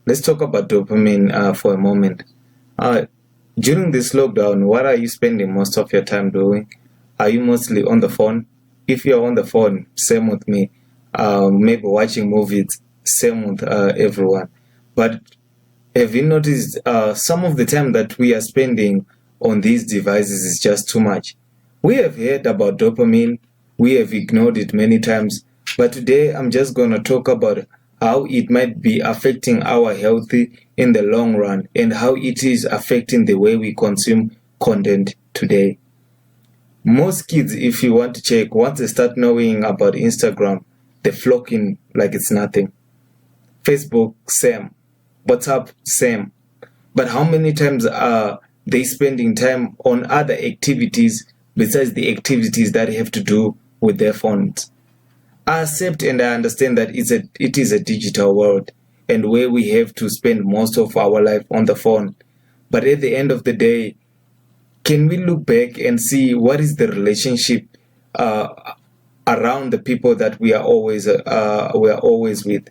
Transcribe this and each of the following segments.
let's talk about dopamine for a moment. During this lockdown, what are you spending most of your time doing? Are you mostly on the phone? If you're on the phone, same with me. Maybe watching movies, same with everyone. But have you noticed some of the time that we are spending on these devices is just too much? We have heard about dopamine, we have ignored it many times, but today I'm just going to talk about how it might be affecting our health in the long run and how it is affecting the way we consume content today. Most kids, if you want to check, once they start knowing about Instagram, they flock in like it's nothing. Facebook, same. WhatsApp, same. But how many times are they spending time on other activities besides the activities that have to do with their phones? I accept and I understand that it is a digital world and where we have to spend most of our life on the phone. But at the end of the day, can we look back and see what is the relationship around the people that we are always with?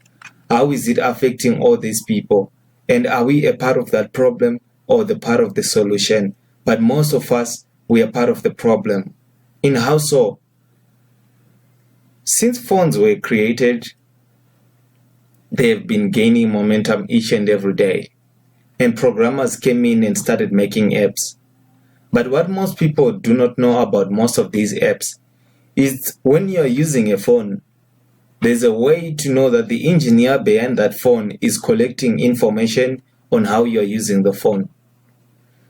How is it affecting all these people? And are we a part of that problem or the part of the solution? But most of us, we are part of the problem. In how so? Since phones were created, they have been gaining momentum each and every day. And programmers came in and started making apps. But what most people do not know about most of these apps is when you are using a phone, there's a way to know that the engineer behind that phone is collecting information on how you're using the phone.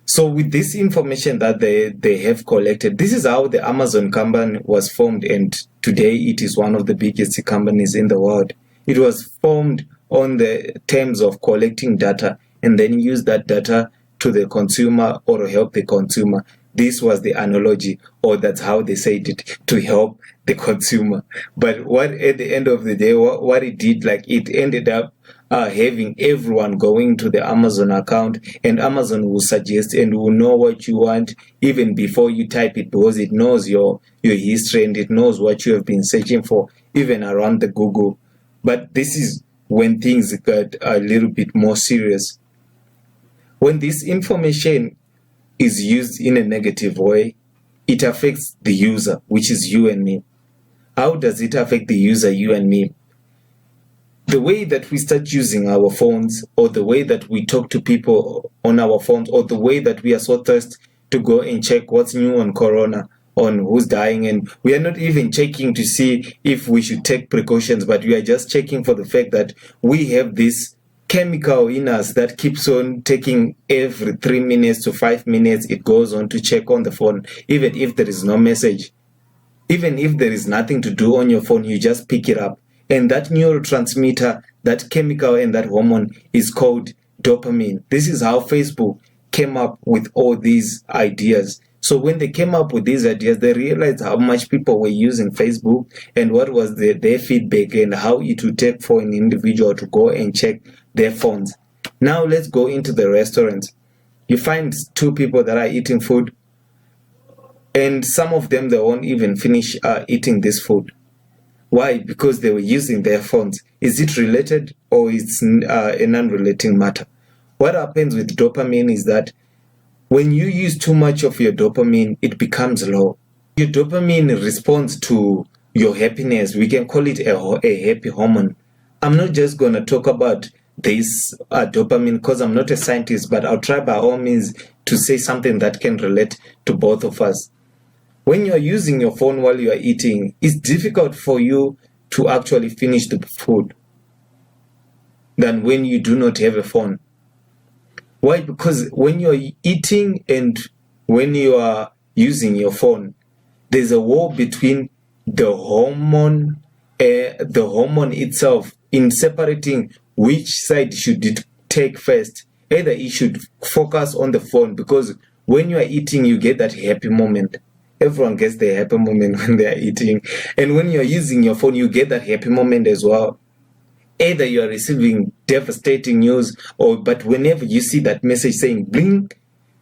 So with this information that they have collected, this is how the Amazon company was formed, and today it is one of the biggest companies in the world. It was formed on the terms of collecting data and then use that data to the consumer or help the consumer. This was the analogy, or that's how they said it, to help the consumer. But what at the end of the day, what it did, like it ended up having everyone going to the Amazon account, and Amazon will suggest and will know what you want even before you type it, because it knows your history and it knows what you have been searching for, even around the Google. But this is when things got a little bit more serious. When this information is used in a negative way, it affects the user, which is you and me. How does it affect the user, you and me? The way that we start using our phones, or the way that we talk to people on our phones, or the way that we are so thirsty to go and check what's new on Corona, on who's dying, and we are not even checking to see if we should take precautions, but we are just checking for the fact that we have this chemical in us that keeps on taking every 3 minutes to 5 minutes. It goes on to check on the phone, even if there is no message. Even if there is nothing to do on your phone, you just pick it up. And that neurotransmitter, that chemical and that hormone is called dopamine. This is how Facebook came up with all these ideas. So when they came up with these ideas, they realized how much people were using Facebook and what was their feedback and how it would take for an individual to go and check their phones. Now let's go into the restaurants. You find two people that are eating food, and some of them, they won't even finish eating this food. Why? Because they were using their phones. Is it related, or it's a non-relating matter? What happens with dopamine is that when you use too much of your dopamine, it becomes low. Your dopamine responds to your happiness. We can call it a happy hormone. I'm not just going to talk about this dopamine because I'm not a scientist, but I'll try by all means to say something that can relate to both of us. When you're using your phone while you are eating, it's difficult for you to actually finish the food than when you do not have a phone. Why? Because when you're eating and when you are using your phone, there's a war between the hormone itself in separating which side should it take first. Either it should focus on the phone, because when you are eating, you get that happy moment. Everyone gets their happy moment when they are eating. And when you're using your phone, you get that happy moment as well. Either you are receiving devastating news, but whenever you see that message saying bling,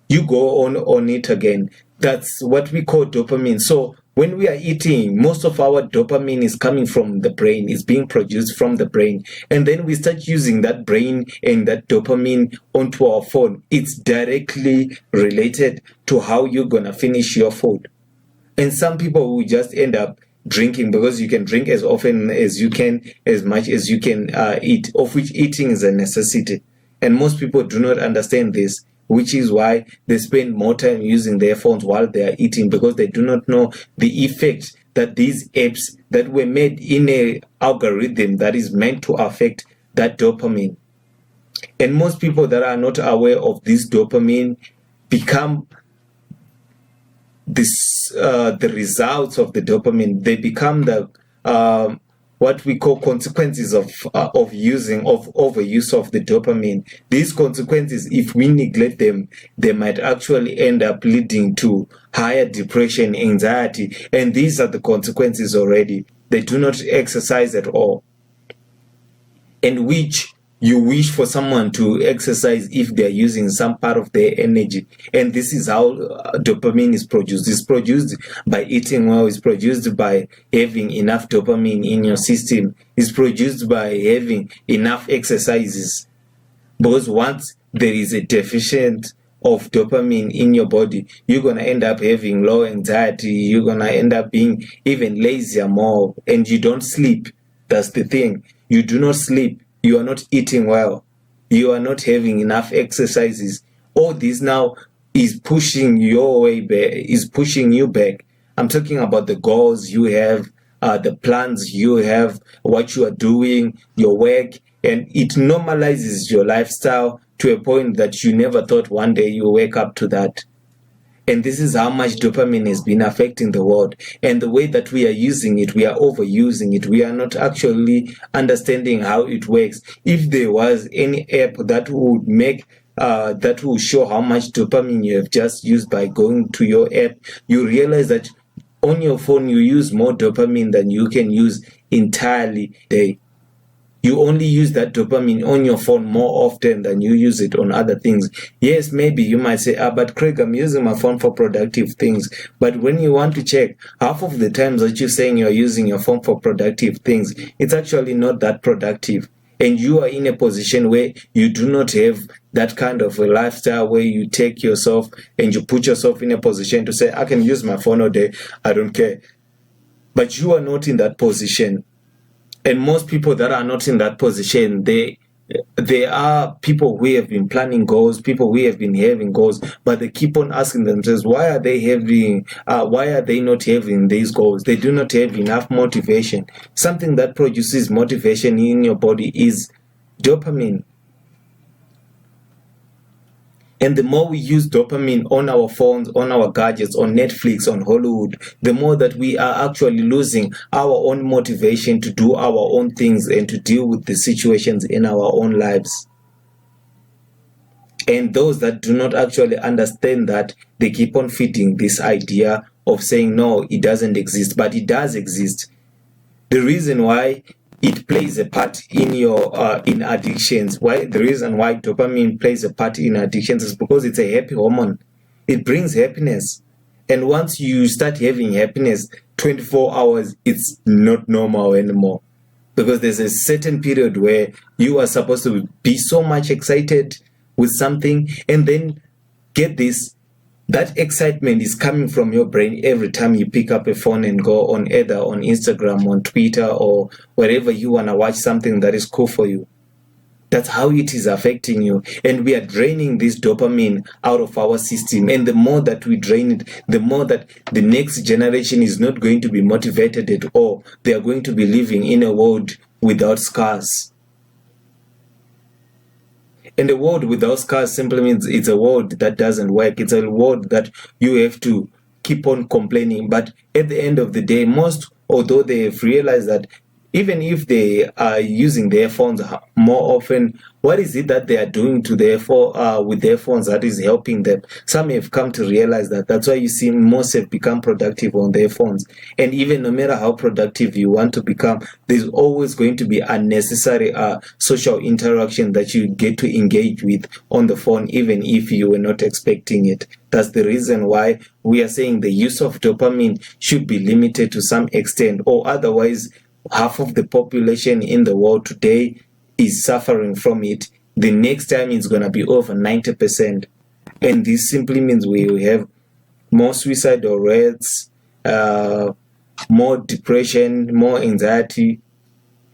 you go on it again. That's what we call dopamine. So When we are eating, most of our dopamine is coming from the brain, is being produced from the brain. And then we start using that brain and that dopamine onto our phone. It's directly related to how you're going to finish your food. And some people will just end up drinking, because you can drink as often as you can, as much as you can eat, of which eating is a necessity. And most people do not understand this, which is why they spend more time using their phones while they are eating, because they do not know the effect that these apps that were made in a algorithm that is meant to affect that dopamine. And most people that are not aware of this dopamine become the results of the dopamine. They become the what we call consequences of overuse of the dopamine. These consequences, if we neglect them, they might actually end up leading to higher depression, anxiety, and these are the consequences already. They do not exercise at all, and which you wish for someone to exercise if they're using some part of their energy. And this is how dopamine is produced. It's produced by eating well. It's produced by having enough dopamine in your system. It's produced by having enough exercises. Because once there is a deficient of dopamine in your body, you're going to end up having low anxiety. You're going to end up being even lazier more, and you don't sleep. That's the thing. You do not sleep. You are not eating well. You are not having enough exercises. All this now is pushing your way back, is pushing you back. I'm talking about the goals you have, the plans you have, what you are doing, your work, and it normalizes your lifestyle to a point that you never thought one day you'll wake up to that. And this is how much dopamine has been affecting the world. And the way that we are using it, we are overusing it. We are not actually understanding how it works. If there was any app that would make that will show how much dopamine you have just used by going to your app, you realize that on your phone you use more dopamine than you can use entirely day. You only use that dopamine on your phone more often than you use it on other things. Yes, maybe you might say, but Craig, I'm using my phone for productive things. But when you want to check, half of the times that you're saying you're using your phone for productive things, it's actually not that productive. And you are in a position where you do not have that kind of a lifestyle where you take yourself and you put yourself in a position to say, I can use my phone all day, I don't care. But you are not in that position. And most people that are not in that position, they are people who have been planning goals, people who have been having goals, but they keep on asking themselves, why are they not having these goals? They do not have enough motivation. Something that produces motivation in your body is dopamine. And the more we use dopamine on our phones, on our gadgets, on Netflix, on Hollywood, the more that we are actually losing our own motivation to do our own things and to deal with the situations in our own lives. And those that do not actually understand that, they keep on feeding this idea of saying, no, it doesn't exist, but it does exist. The reason why it plays a part in your in addictions. The reason why dopamine plays a part in addictions is because it's a happy hormone. It brings happiness. And once you start having happiness 24 hours, it's not normal anymore. Because there's a certain period where you are supposed to be so much excited with something, and then get this, that excitement is coming from your brain every time you pick up a phone and go on either on Instagram, on Twitter, or wherever you want to watch something that is cool for you. That's how it is affecting you. And we are draining this dopamine out of our system. And the more that we drain it, the more that the next generation is not going to be motivated at all. They are going to be living in a world without scars. And a world without scars simply means it's a world that doesn't work. It's a world that you have to keep on complaining. But at the end of the day, most, although they have realized that even if they are using their phones more often, what is it that they are doing to with their phones that is helping them? Some have come to realize that. That's why you see most have become productive on their phones. And even no matter how productive you want to become, there's always going to be unnecessary social interaction that you get to engage with on the phone, even if you were not expecting it. That's the reason why we are saying the use of dopamine should be limited to some extent, or otherwise half of the population in the world today is suffering from it. The next time it's going to be over 90%. And this simply means we will have more suicidal rates, more depression, more anxiety,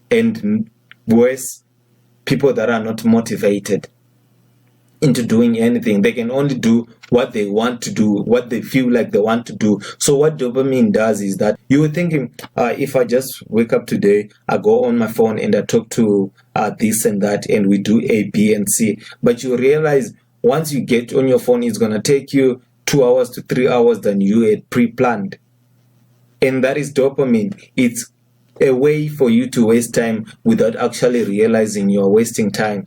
and worse, people that are not motivated into doing anything. They can only do what they want to do, what they feel like they want to do. So what dopamine does is that you were thinking, if I just wake up today, I go on my phone and I talk to this and that, and we do A, B, and C. But you realize once you get on your phone, it's going to take you 2 hours to 3 hours than you had pre-planned. And that is dopamine. It's a way for you to waste time without actually realizing you're wasting time.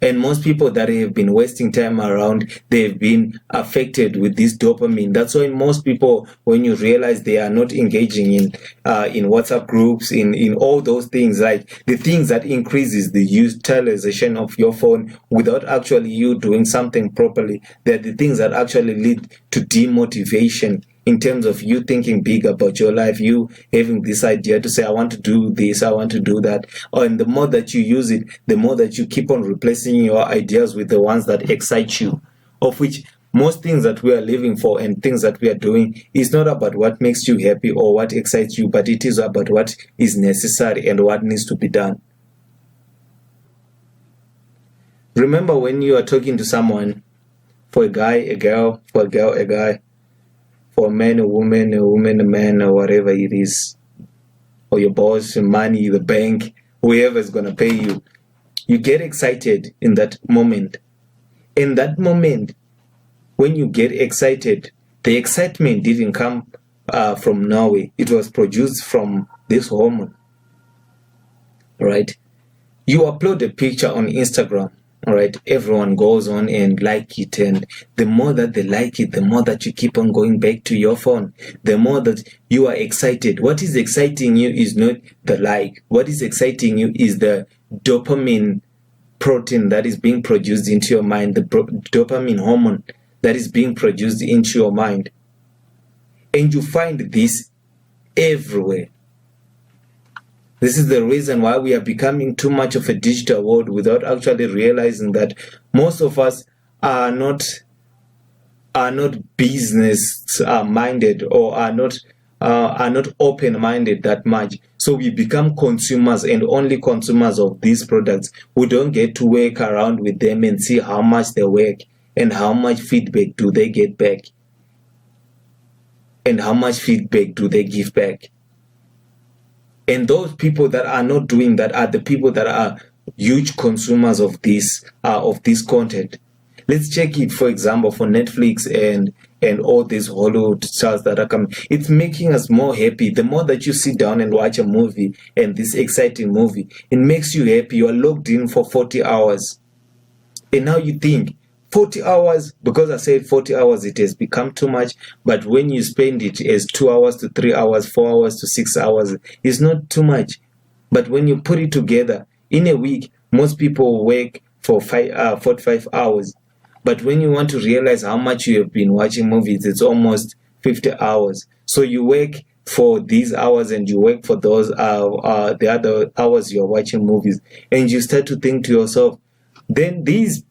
And most people that have been wasting time around, they've been affected with this dopamine. That's why most people, when you realize they are not engaging in WhatsApp groups, in all those things, like the things that increases the utilization of your phone without actually you doing something properly, they're the things that actually lead to demotivation. In terms of you thinking big about your life, you having this idea to say, I want to do this, I want to do that. And the more that you use it, the more that you keep on replacing your ideas with the ones that excite you, of which most things that we are living for and things that we are doing is not about what makes you happy or what excites you, but it is about what is necessary and what needs to be done. Remember when you are talking to someone, for a guy, a girl, for a girl, a guy, for a man, a woman, a man, or whatever it is, or your boss, your money, the bank, whoever is going to pay you, you get excited in that moment. In that moment, when you get excited, the excitement didn't come from Norway. It was produced from this hormone, right? You upload a picture on Instagram. All right, everyone goes on and like it, and the more that they like it, the more that you keep on going back to your phone, the more that you are excited. What is exciting you is not the like. What is exciting you is the dopamine protein that is being produced into your mind, the dopamine hormone that is being produced into your mind. And you find this everywhere. This is the reason why we are becoming too much of a digital world without actually realizing that most of us are not business minded, or are not open minded that much. So we become consumers and only consumers of these products. We don't get to work around with them and see how much they work and how much feedback do they get back and how much feedback do they give back. And those people that are not doing that are the people that are huge consumers of this content. Let's check it, for example, for Netflix and all these Hollywood stars that are coming. It's making us more happy. The more that you sit down and watch a movie, and this exciting movie, it makes you happy. You are logged in for 40 hours. And now you think, 40 hours, because I said 40 hours, it has become too much. But when you spend it as 2 hours to 3 hours, 4 hours to 6 hours, it's not too much. But when you put it together, in a week, most people work for 45 hours. But when you want to realize how much you have been watching movies, it's almost 50 hours. So you work for these hours and you work for those the other hours you're watching movies. And you start to think to yourself, then these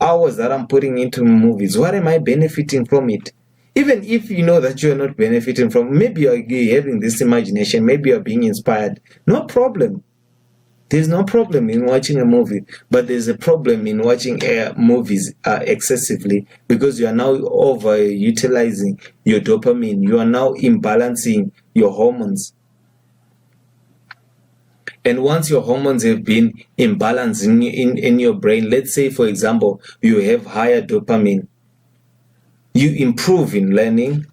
hours that I'm putting into movies, what am I benefiting from it? Even if you know that you're not benefiting from, maybe you're having this imagination, maybe you're being inspired, no problem. There's no problem in watching a movie, but there's a problem in watching movies excessively, because you are now overutilizing your dopamine. You are now imbalancing your hormones. And once your hormones have been imbalanced in your brain, let's say, for example, you have higher dopamine, you improve in learning,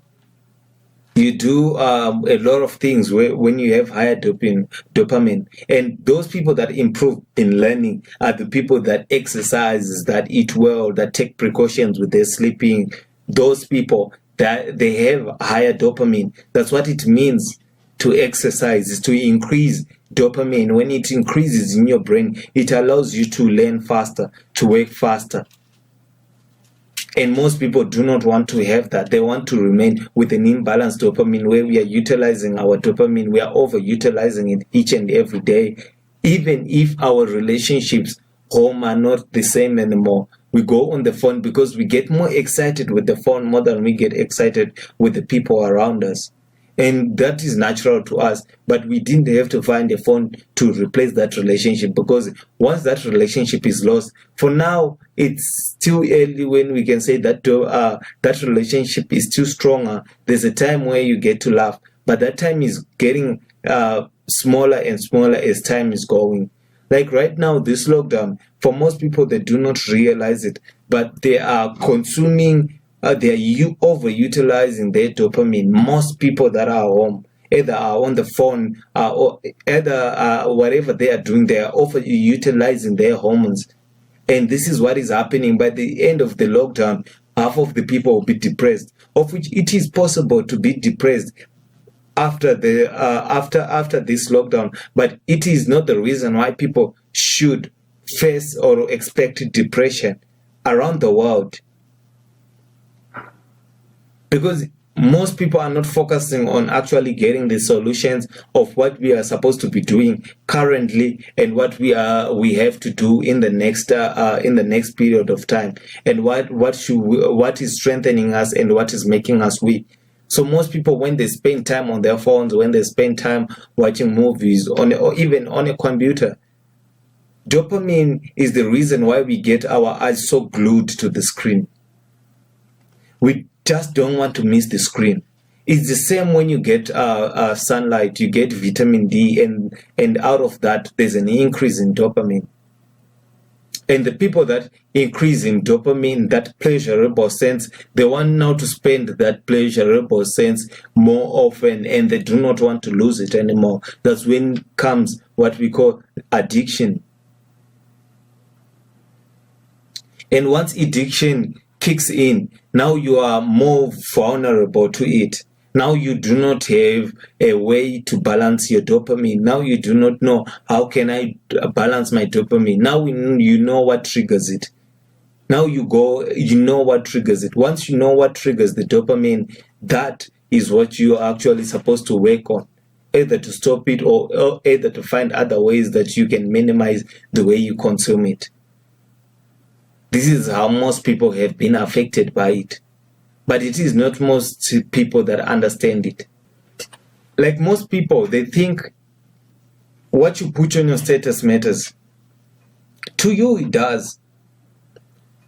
You do a lot of things when you have higher dopamine. And those people that improve in learning are the people that exercise, that eat well, that take precautions with their sleeping. Those people, that they have higher dopamine. That's what it means to exercise, is to increase dopamine. When it increases in your brain, it allows you to learn faster, to work faster. And most people do not want to have that. They want to remain with an imbalanced dopamine, where we are utilizing our dopamine, we are overutilizing it each and every day. Even if our relationships home are not the same anymore, we go on the phone because we get more excited with the phone more than we get excited with the people around us. And that is natural to us, but we didn't have to find a phone to replace that relationship, because once that relationship is lost, for now it's still early when we can say that that relationship is still stronger. There's a time where you get to laugh, but that time is getting smaller and smaller as time is going. Like right now, this lockdown, for most people, they do not realize it, but they are consuming, they are overutilizing their dopamine. Most people that are home, either are on the phone, or either whatever they are doing, they are overutilizing their hormones. And this is what is happening. By the end of the lockdown, half of the people will be depressed, of which it is possible to be depressed after the after this lockdown, but it is not the reason why people should face or expect depression around the world, because most people are not focusing on actually getting the solutions of what we are supposed to be doing currently and what we have to do in the next period of time, and what is strengthening us and what is making us weak. So most people, when they spend time on their phones, when they spend time watching movies or even on a computer, dopamine is the reason why we get our eyes so glued to the screen. We just don't want to miss the screen. It's the same when you get sunlight, you get vitamin D, and out of that, there's an increase in dopamine. And the people that increase in dopamine, that pleasurable sense, they want now to spend that pleasurable sense more often, and they do not want to lose it anymore. That's when comes what we call addiction. And once addiction kicks in, now you are more vulnerable to it. Now you do not have a way to balance your dopamine. Now you do not know, how can I balance my dopamine? Now you know what triggers it. Now you know what triggers it. Once you know what triggers the dopamine, that is what you are actually supposed to work on, either to stop it or either to find other ways that you can minimize the way you consume it. This is how most people have been affected by it. But it is not most people that understand it. Like most people, they think what you put on your status matters. To you, it does.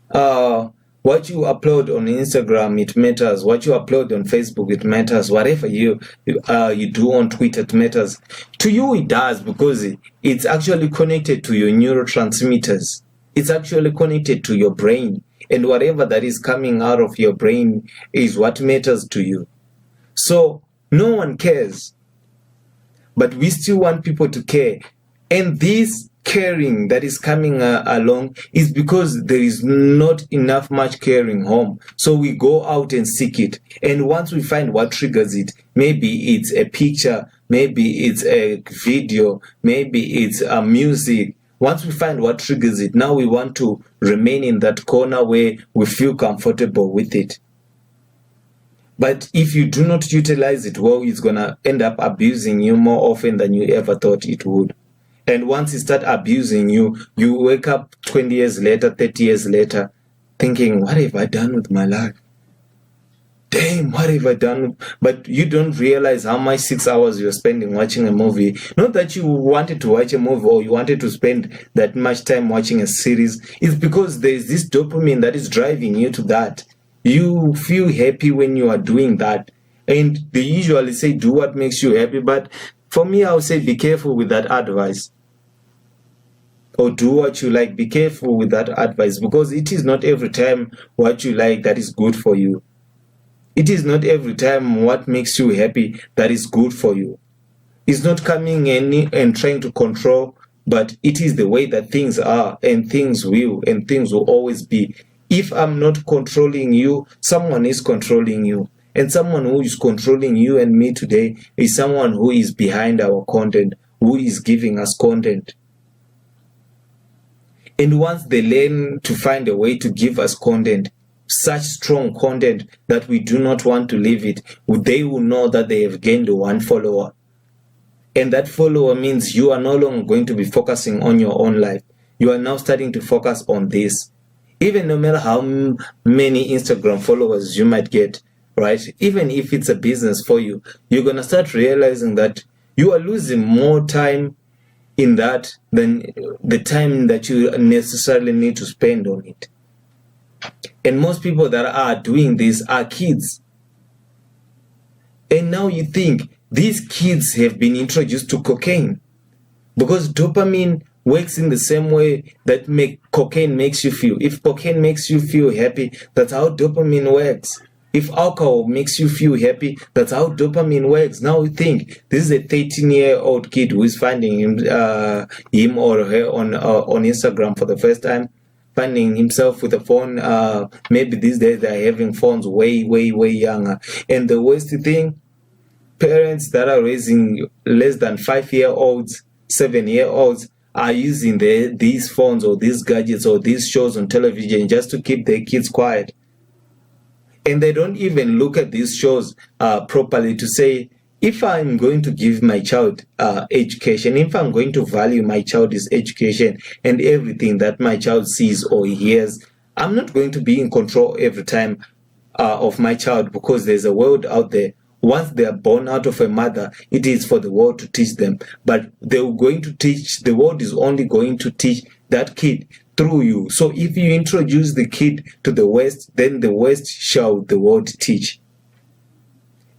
What you upload on Instagram, it matters. What you upload on Facebook, it matters. Whatever you do on Twitter, it matters. To you, it does, because it's actually connected to your neurotransmitters. It's actually connected to your brain. And whatever that is coming out of your brain is what matters to you. So no one cares, but we still want people to care. And this caring that is coming along is because there is not enough much caring home. So we go out and seek it. And once we find what triggers it, maybe it's a picture, maybe it's a video, maybe it's a music. Once we find what triggers it, now we want to remain in that corner where we feel comfortable with it. But if you do not utilize it well, it's going to end up abusing you more often than you ever thought it would. And once it starts abusing you, you wake up 20 years later, 30 years later, thinking, what have I done with my life? Damn, what have I done? But you don't realize how much 6 hours you're spending watching a movie. Not that you wanted to watch a movie or you wanted to spend that much time watching a series. It's because there's this dopamine that is driving you to that. You feel happy when you are doing that. And they usually say, do what makes you happy. But for me, I would say, be careful with that advice. Or do what you like. Be careful with that advice, because it is not every time what you like that is good for you. It is not every time what makes you happy that is good for you. It's not coming in and trying to control, but it is the way that things are, and things will always be. If I'm not controlling you, someone is controlling you. And someone who is controlling you and me today is someone who is behind our content, who is giving us content. And once they learn to find a way to give us content, such strong content that we do not want to leave it, they will know that they have gained one follower. And that follower means you are no longer going to be focusing on your own life. You are now starting to focus on this. Even no matter how many Instagram followers you might get, right? Even if it's a business for you, you're going to start realizing that you are losing more time in that than the time that you necessarily need to spend on it. And most people that are doing this are kids. And now you think these kids have been introduced to cocaine, because dopamine works in the same way that cocaine makes you feel. If cocaine makes you feel happy, that's how dopamine works. If alcohol makes you feel happy, that's how dopamine works. Now you think this is a 13-year-old kid who is finding him or her on Instagram for the first time, finding himself with a phone. Maybe these days they're having phones way younger. And the worst thing, parents that are raising less than 5-year-olds, 7-year-olds are using these phones or these gadgets or these shows on television just to keep their kids quiet. And they don't even look at these shows properly to say, if I'm going to give my child education, if I'm going to value my child's education and everything that my child sees or hears, I'm not going to be in control every time of my child, because there's a world out there. Once they are born out of a mother, it is for the world to teach them. But the world is only going to teach that kid through you. So if you introduce the kid to the West, then the West shall the world teach.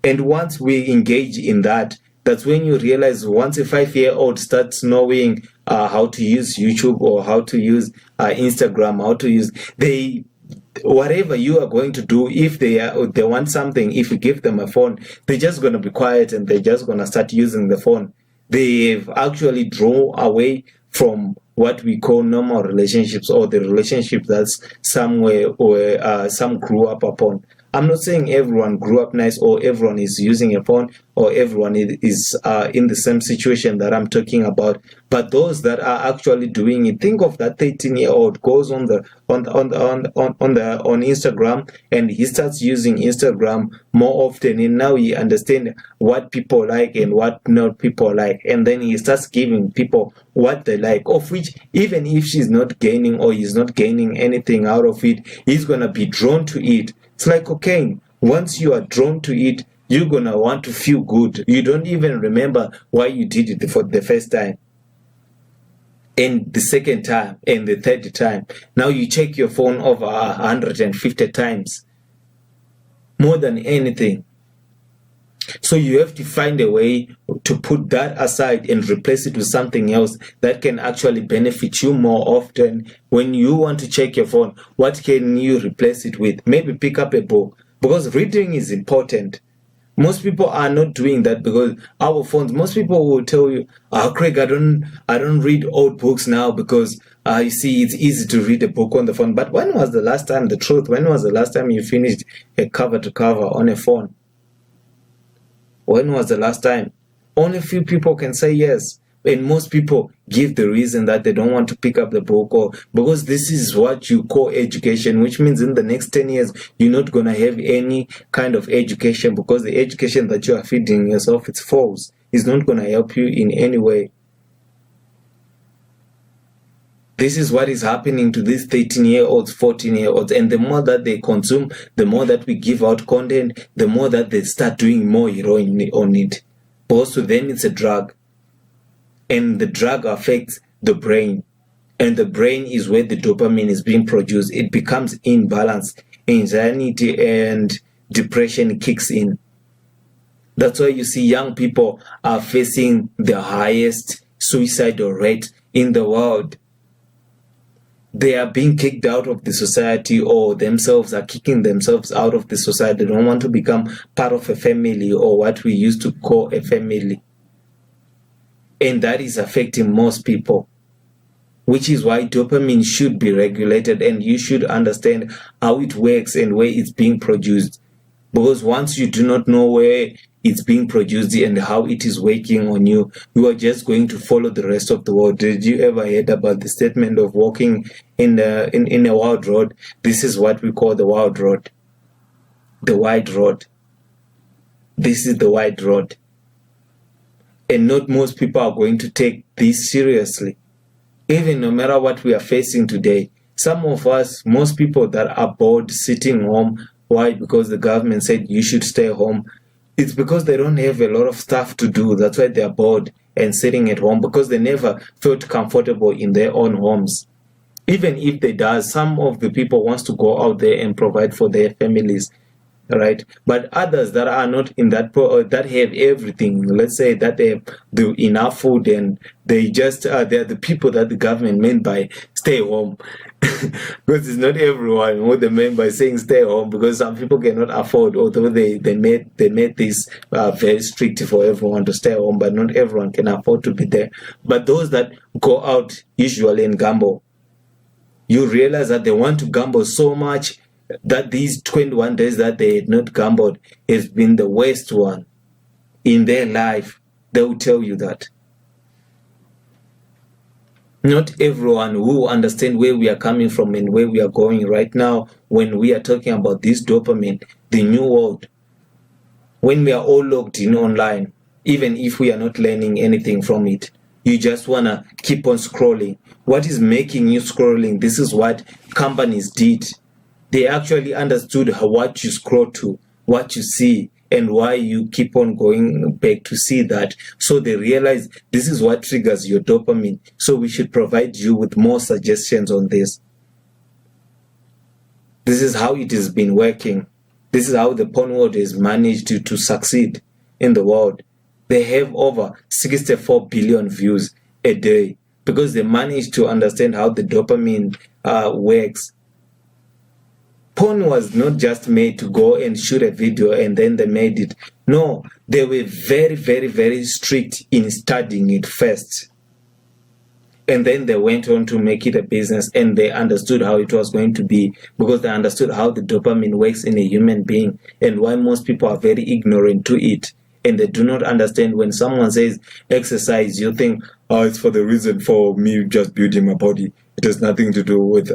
And once we engage in that, that's when you realize once a 5-year-old starts knowing how to use YouTube or how to use Instagram, how to use whatever you are going to do, if they want something, if you give them a phone, they're just going to be quiet and they're just going to start using the phone. They've actually drawn away from what we call normal relationships, or the relationship that's somewhere or some grew up upon. I'm not saying everyone grew up nice, or everyone is using a phone, or everyone is in the same situation that I'm talking about. But those that are actually doing it, think of that 13-year-old goes on Instagram, and he starts using Instagram more often, and now he understands what people like and what not people like, and then he starts giving people what they like, of which even if she's not gaining or he's not gaining anything out of it, he's gonna be drawn to it. It's like cocaine. Once you are drawn to it, you're going to want to feel good. You don't even remember why you did it for the first time, and the second time, and the third time. Now you check your phone over 150 times, more than anything. So you have to find a way to put that aside and replace it with something else that can actually benefit you more often. When you want to check your phone, what can you replace it with? Maybe pick up a book, because reading is important. Most people are not doing that because our phones. Most people will tell you, Craig, I don't read old books now because you see it's easy to read a book on the phone. But when was the last time, the truth, when was the last time you finished a cover to cover on a phone? When was the last time? Only few people can say yes. And most people give the reason that they don't want to pick up the book, or because this is what you call education, which means in the next 10 years, you're not going to have any kind of education, because the education that you are feeding yourself, it's false. It's not going to help you in any way. This is what is happening to these 13-year-olds, 14-year-olds. And the more that they consume, the more that we give out content, the more that they start doing more heroin on it. Because to them, it's a drug. And the drug affects the brain. And the brain is where the dopamine is being produced. It becomes imbalanced. Anxiety and depression kicks in. That's why you see young people are facing the highest suicidal rate in the world. they are being kicked out of the society, or themselves are kicking themselves out of the society. They don't want to become part of a family, or what we used to call a family. And that is affecting most people, which is why dopamine should be regulated, and you should understand how it works and where it's being produced. Because once you do not know where it's being produced and how it is working on you, you are just going to follow the rest of the world. Did you ever heard about the statement of walking in a wild road? This is what we call the wild road, the wide road. This is the wide road. And not most people are going to take this seriously. Even no matter what we are facing today, some of us, most people that are bored sitting home, why? Because the government said you should stay home. It's because they don't have a lot of stuff to do. That's why they're bored and sitting at home, because they never felt comfortable in their own homes. Even if they does, some of the people wants to go out there and provide for their families, right? But others that are not in that, that have everything, let's say that they have enough food, and they just they're the people that the government meant by stay home. Because it's not everyone who they meant by saying stay home, because some people cannot afford, although they made this very strict for everyone to stay home, but not everyone can afford to be there. But those that go out usually and gamble, you realize that they want to gamble so much that these 21 days that they had not gambled has been the worst one in their life. They will tell you that. Not everyone who understand where we are coming from and where we are going right now when we are talking about this dopamine, the new world. When we are all logged in online, even if we are not learning anything from it, you just want to keep on scrolling. What is making you scrolling? This is what companies did. They actually understood what you scroll to, what you see, and why you keep on going back to see that. So they realize this is what triggers your dopamine. So we should provide you with more suggestions on this. This is how it has been working. This is how the porn world has managed to succeed in the world. They have over 64 billion views a day because they managed to understand how the dopamine works. Porn was not just made to go and shoot a video and then they made it. No, they were very, very, very strict in studying it first. And then they went on to make it a business, and they understood how it was going to be, because they understood how the dopamine works in a human being and why most people are very ignorant to it. And they do not understand when someone says exercise, you think, oh, it's for the reason for me just building my body. It has nothing to do with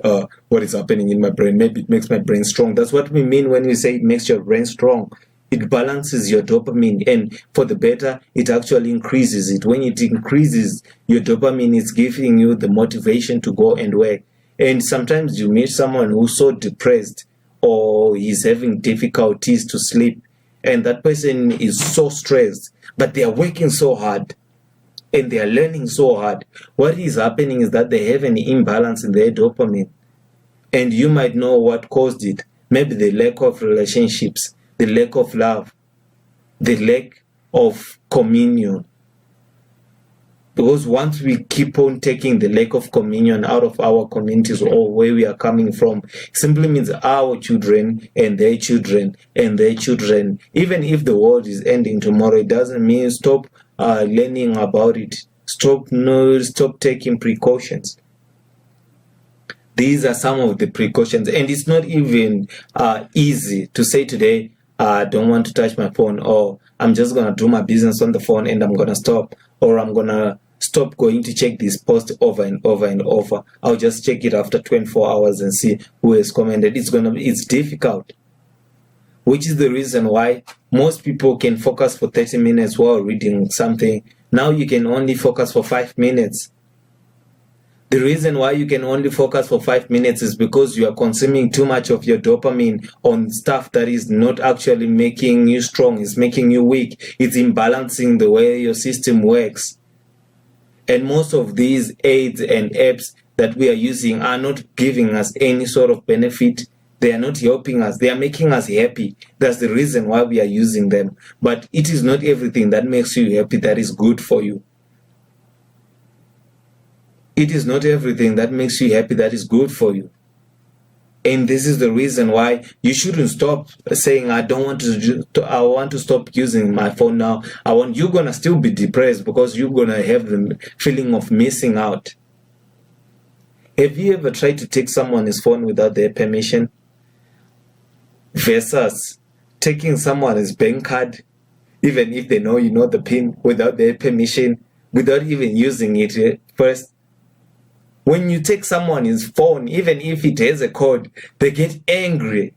what is happening in my brain. Maybe it makes my brain strong. That's what we mean when we say it makes your brain strong. It balances your dopamine, and for the better, it actually increases it. When it increases your dopamine, it's giving you the motivation to go and work. And sometimes you meet someone who's so depressed, or he's having difficulties to sleep, and that person is so stressed, but they are working so hard and they are learning so hard. What is happening is that they have an imbalance in their dopamine, and you might know what caused it. Maybe the lack of relationships, the lack of love, the lack of communion. Because once we keep on taking the lack of communion out of our communities or where we are coming from, simply means our children and their children and their children. Even if the world is ending tomorrow, it doesn't mean stop learning about it. Stop taking precautions. These are some of the precautions, and it's not even easy to say today, I don't want to touch my phone, or I'm just going to do my business on the phone and I'm going to stop, or I'm going to stop going to check this post over and over and over. I'll just check it after 24 hours and see who has commented. It's difficult, which is the reason why most people can focus for 30 minutes while reading something. Now you can only focus for 5 minutes. The reason why you can only focus for 5 minutes is because you are consuming too much of your dopamine on stuff that is not actually making you strong. It's making you weak. It's imbalancing the way your system works. And most of these aids and apps that we are using are not giving us any sort of benefit. They are not helping us. They are making us happy. That's the reason why we are using them. But it is not everything that makes you happy that is good for you. It is not everything that makes you happy that is good for you. And this is the reason why you shouldn't stop saying, I want to stop using my phone now. You're going to still be depressed because you're going to have the feeling of missing out. Have you ever tried to take someone's phone without their permission? Versus taking someone's bank card, even if they know you know the PIN, without their permission, without even using it first. When you take someone's phone, even if it has a code, they get angry.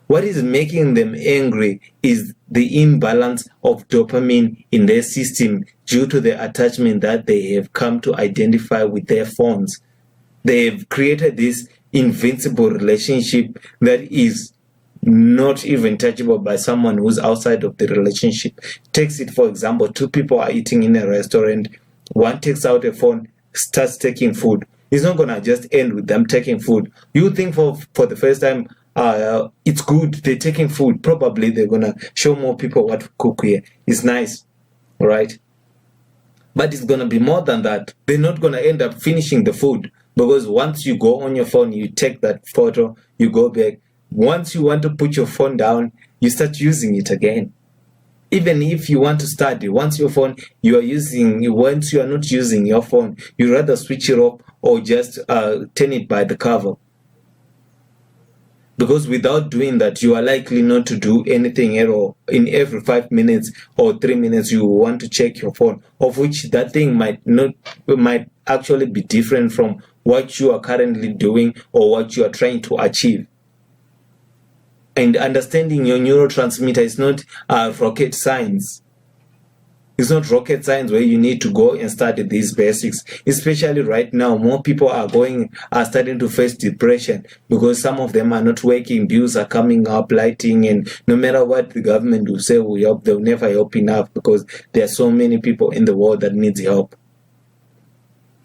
What is making them angry is the imbalance of dopamine in their system due to the attachment that they have come to identify with their phones. They have created this invincible relationship that is not even touchable by someone who's outside of the relationship. Takes it, for example, two people are eating in a restaurant. One takes out a phone, starts taking food. It's not going to just end with them taking food. You think for the first time, it's good, they're taking food. Probably they're going to show more people what to cook here. It's nice, right? But it's going to be more than that. They're not going to end up finishing the food, because once you go on your phone, you take that photo, you go back. Once you want to put your phone down, you start using it again. Even if you want to study, once you are not using your phone, you rather switch it off or just turn it by the cover. Because without doing that, you are likely not to do anything at all. In every 5 minutes or 3 minutes, you want to check your phone, of which that thing might actually be different from what you are currently doing or what you are trying to achieve. And understanding your neurotransmitter is not rocket science. It's not rocket science where you need to go and study these basics. Especially right now, more people are starting to face depression because some of them are not working, bills are coming up, lighting, and no matter what the government will say will help, they'll never help enough because there are so many people in the world that needs help.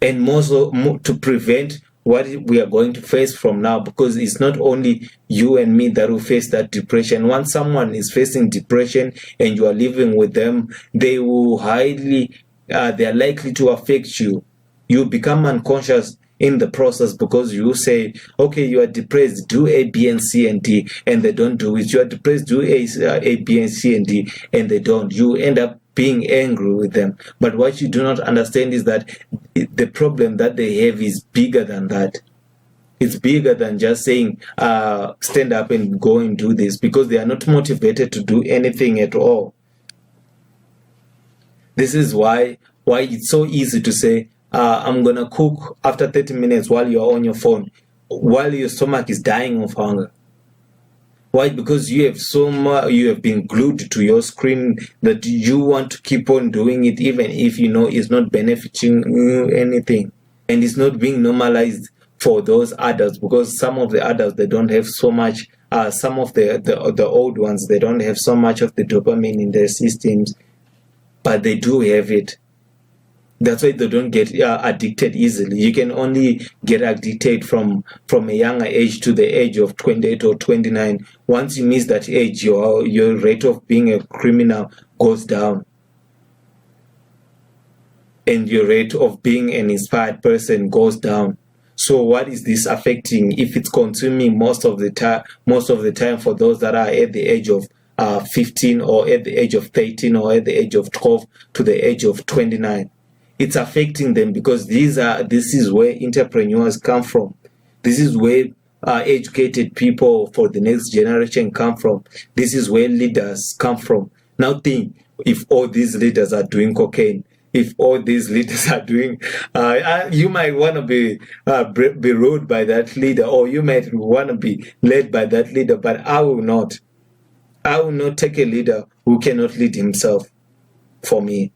And more to prevent what we are going to face from now, because it's not only you and me that will face that depression. Once someone is facing depression and you are living with them, they are likely to affect you. You become unconscious in the process because you say, okay, you are depressed, do A, B, and C, and D, and they don't do it. You are depressed, do A, B, and C, and D, and they don't. You end up being angry with them. But what you do not understand is that the problem that they have is bigger than that. It's bigger than just saying, stand up and go and do this, because they are not motivated to do anything at all. This is why it's so easy to say, I'm going to cook after 30 minutes while you're on your phone, while your stomach is dying of hunger. Why? Because you have been glued to your screen that you want to keep on doing it, even if you know it's not benefiting you anything. And it's not being normalized for those adults, because some of the adults, they don't have so much, some of the old ones, they don't have so much of the dopamine in their systems, but they do have it. That's why they don't get addicted easily. You can only get addicted from a younger age to the age of 28 or 29. Once you miss that age, your rate of being a criminal goes down. And your rate of being an inspired person goes down. So what is this affecting? If it's consuming most of the time for those that are at the age of 15 or at the age of 13 or at the age of 12 to the age of 29. It's affecting them because this is where entrepreneurs come from. This is where educated people for the next generation come from. This is where leaders come from. Now think, if all these leaders are doing cocaine, if all these leaders are doing, you might want to be ruled by that leader, or you might want to be led by that leader, but I will not. I will not take a leader who cannot lead himself for me.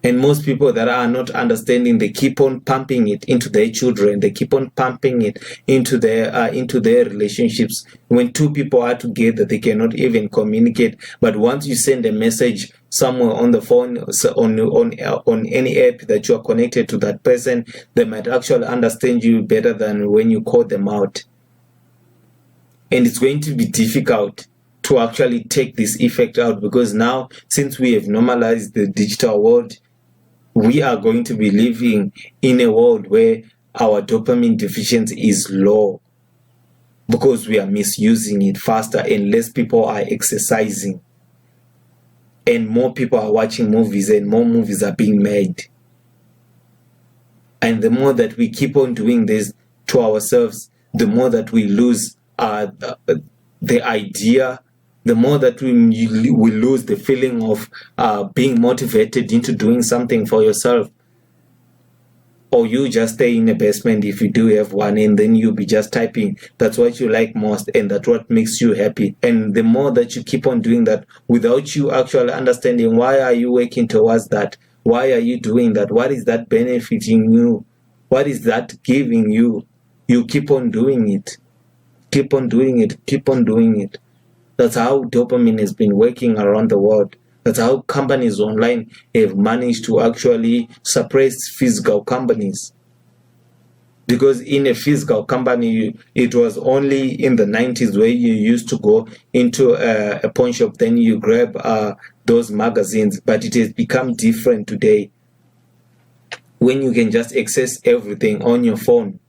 And most people that are not understanding, they keep on pumping it into their children. They keep on pumping it into their relationships. When two people are together, they cannot even communicate. But once you send a message somewhere on the phone, on any app that you are connected to that person, they might actually understand you better than when you call them out. And it's going to be difficult to actually take this effect out, because now, since we have normalized the digital world, we are going to be living in a world where our dopamine deficiency is low because we are misusing it faster, and less people are exercising, and more people are watching movies, and more movies are being made. And the more that we keep on doing this to ourselves, the more that we lose the idea, the more that we lose the feeling of being motivated into doing something for yourself. Or you just stay in a basement if you do have one, and then you'll be just typing. That's what you like most, and that's what makes you happy. And the more that you keep on doing that without you actually understanding why are you working towards that, why are you doing that, what is that benefiting you, what is that giving you, you keep on doing it. Keep on doing it. Keep on doing it. That's how dopamine has been working around the world. That's how companies online have managed to actually suppress physical companies. Because in a physical company, it was only in the 90s where you used to go into a pawn shop, then you grab those magazines. But it has become different today, when you can just access everything on your phone,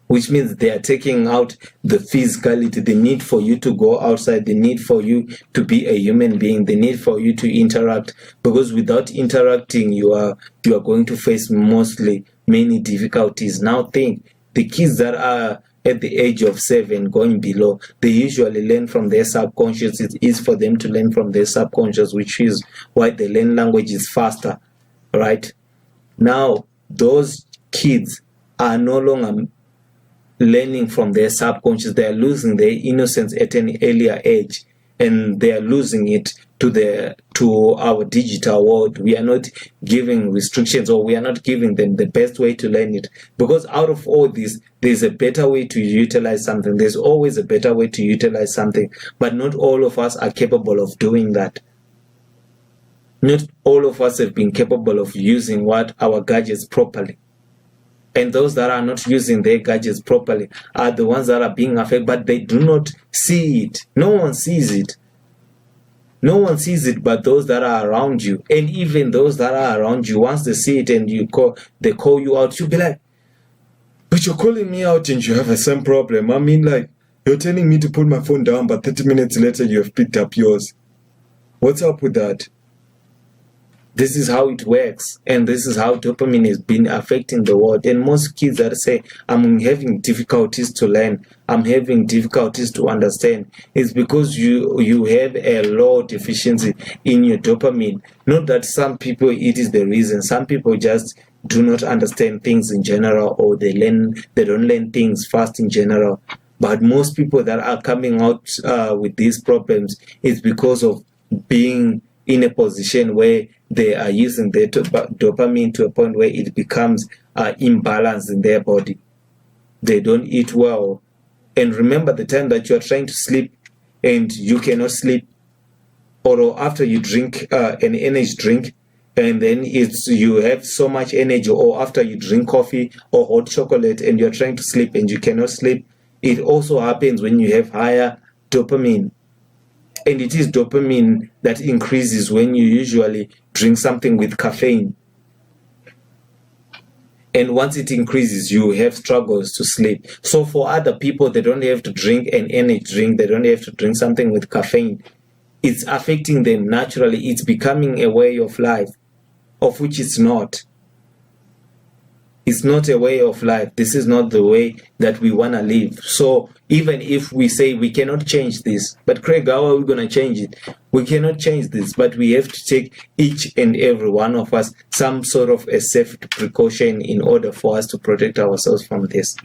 which means they are taking out the physicality, the need for you to go outside, the need for you to be a human being, the need for you to interact. Because without interacting, you are going to face many difficulties. Now think, the kids that are at the age of 7 going below, they usually learn from their subconscious. It is for them to learn from their subconscious, which is why they learn languages faster, right? Now, those kids are no longer learning from their subconscious. They are losing their innocence at an earlier age, and they are losing it to our digital world. We are not giving restrictions, or we are not giving them the best way to learn it, because out of all this, there's a better way to utilize something. There's always a better way to utilize something, but not all of us are capable of doing that. Not all of us have been capable of using our gadgets properly. And those that are not using their gadgets properly are the ones that are being affected, but they do not see it. No one sees it. No one sees it but those that are around you. And even those that are around you, once they see it and they call you out, you'll be like, but you're calling me out and you have the same problem. I mean, like, you're telling me to put my phone down, but 30 minutes later you have picked up yours. What's up with that? This is how it works, and this is how dopamine has been affecting the world. And most kids that say, I'm having difficulties to learn, I'm having difficulties to understand, it's because you have a low deficiency in your dopamine. Not that some people, it is the reason. Some people just do not understand things in general, or they don't learn things fast in general. But most people that are coming out with these problems is because of being in a position where they are using their dopamine to a point where it becomes imbalanced in their body. They don't eat well. And remember the time that you are trying to sleep and you cannot sleep, or after you drink an energy drink, and then you have so much energy, or after you drink coffee or hot chocolate and you're trying to sleep and you cannot sleep. It also happens when you have higher dopamine. And it is dopamine that increases when you usually drink something with caffeine. And once it increases, you have struggles to sleep. So for other people, they don't have to drink an energy drink. They don't have to drink something with caffeine. It's affecting them naturally. It's becoming a way of life, of which it's not. It's not a way of life. This is not the way that we want to live. So even if we say we cannot change this, but Craig, how are we going to change it? We cannot change this, but we have to take each and every one of us some sort of a safe precaution in order for us to protect ourselves from this.